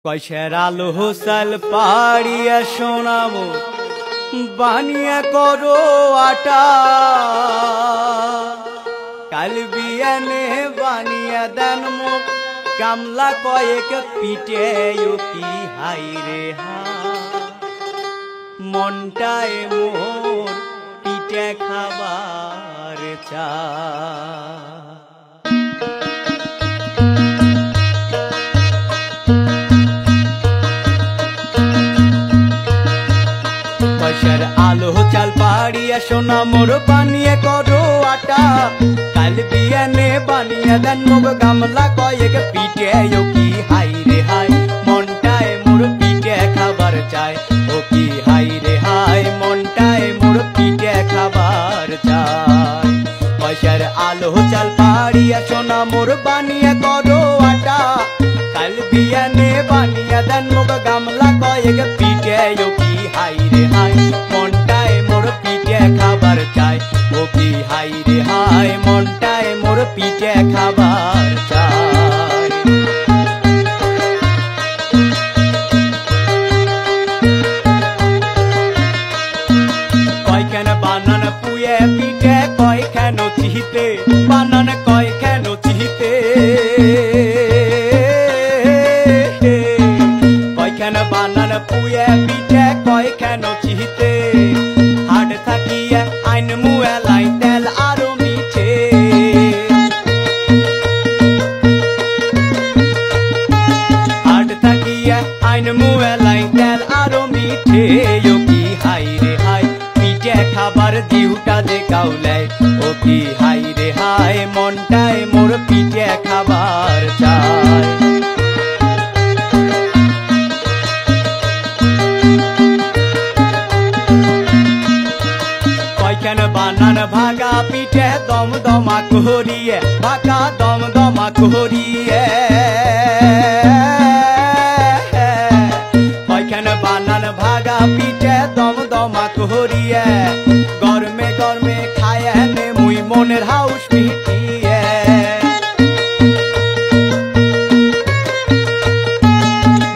কয়সের আলো হোসাল পাড়িয়া শোনাবো বানিয়া করো আটা কাল বিয়ানে বানিয়া দেন মুখ কামলা কয়েক পিটে কি হাই রে হা মনটায় মোর পিটে খাবার চা পয়সার আলো চাল পাড়িয়া সোনা মোর বানিয়ে করো আটা কাল বিয়ানে বানিয়ে দেন মুখ গামলা কয়েক পিটে কি হাই রে হাই মনটায় মোর পিটে খাবার চায় ও কি হাই রে হাই মনটায় মোর পিটে খাবার চায় পয়সার আলো চাল পাড়িয়া সোনা মোর বানিয়ে করো আটা কাল বিয়ানে বানিয়ে দেন মুখ গামলা কয়েক পিটে কি হাই রে হাই মনটায় মোর পিটে খাবার চায় ও কি হাই রে হাই মনটায় মোর পিটে খাবার চায় কয়খান বানান পুয়ে পিটে কয়খান চিহিতে বানান কয়খান চিহিতে কয়খান বানান পুয়ে পিটে কয়খান চিহিতে হাট থাকিয়া আইন মুয়ে লাই তেল আরো মিঠে হাট থাকিয়া আইন মুয়ে লাই তেল আরো মিঠে কি হাই রে হাই পিটে খাবার দিউটা যে কাউলায় ও কি হাই রে হাই মনটায় মোর পিটে খাবার চায় কয়খান বানান ভাগা পিঠে দম দমা করিয়ে ভাগা দম দমা করিয়ে কয়খান বানান ভাগা পিঠে দম দমা করিয়ে গরমে গরমে খায় নে মুই মনের হাউস মিটিয়ে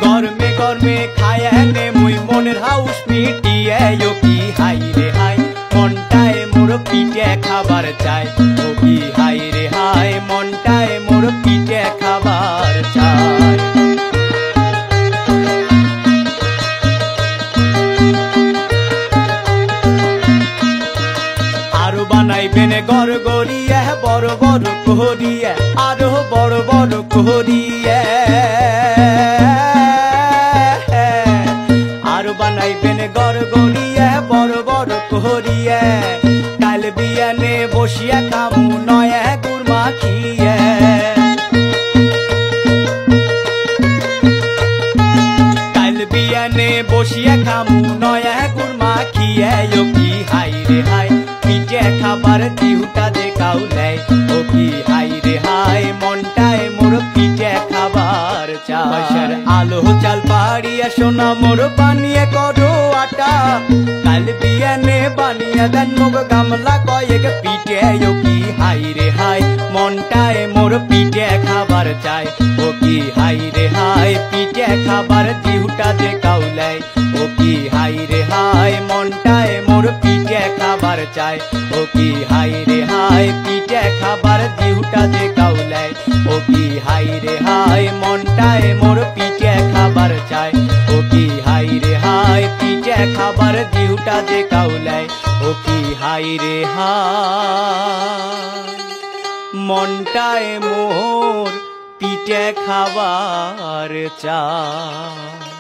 গরমে গরমে খায় নে মুই মনের হাউস মিটিয়ে কি হাই রে হাই মনটায় মোর পিটে খাবার চায় ও কি হাই রে হাই মনটায় মোর পিটে খাবার চায় আরো বানাইবেন গড় গড়িয়ে বড় বড় করিয়ে আরো বড় বড় করিয়ে আরো বানাইবেন গড় গড়িয়ে বড় বড় করিয়ে কাল বিয়ানে বসিয়া খামু নয় গুড় মাখিয়ে কাল বিয়ানে বসিয়া খামু নয় গুড় মাখিয়ে কি হাই রে হাই পিটে খাবার দিউটা যে কাউলায় ও কি হাই রে হাই মনটায় মোর পিটে খাবার চায় পয়সার আলো চাল পাড়িয়া সোনা মোর বানিয়ে করো আটা কাল বিয়ানে বানিয়ে দেন মুখ গামলা কয়েক পিটে কি হাই রে হাই মনটায় মোর পিটে খাবার চায় ও কি হাই রে হাই পিটে খাবার দিউটা যে কাউলায় ও কি হাই রে হাই মনটায় মোর পিটে খাবার চায় ও কি হাই রে হাই পিটে খাবার দিউটা যে কাউলায় ও কি হাই রে হাই মনটায় মোর পিটে খাবার চায় ও কি হাই রে হাই পিটে খাবার দিউটা যে কাউলায় ও কি হাই রে হাই মনটায় মোর পিটে খাবার চায়।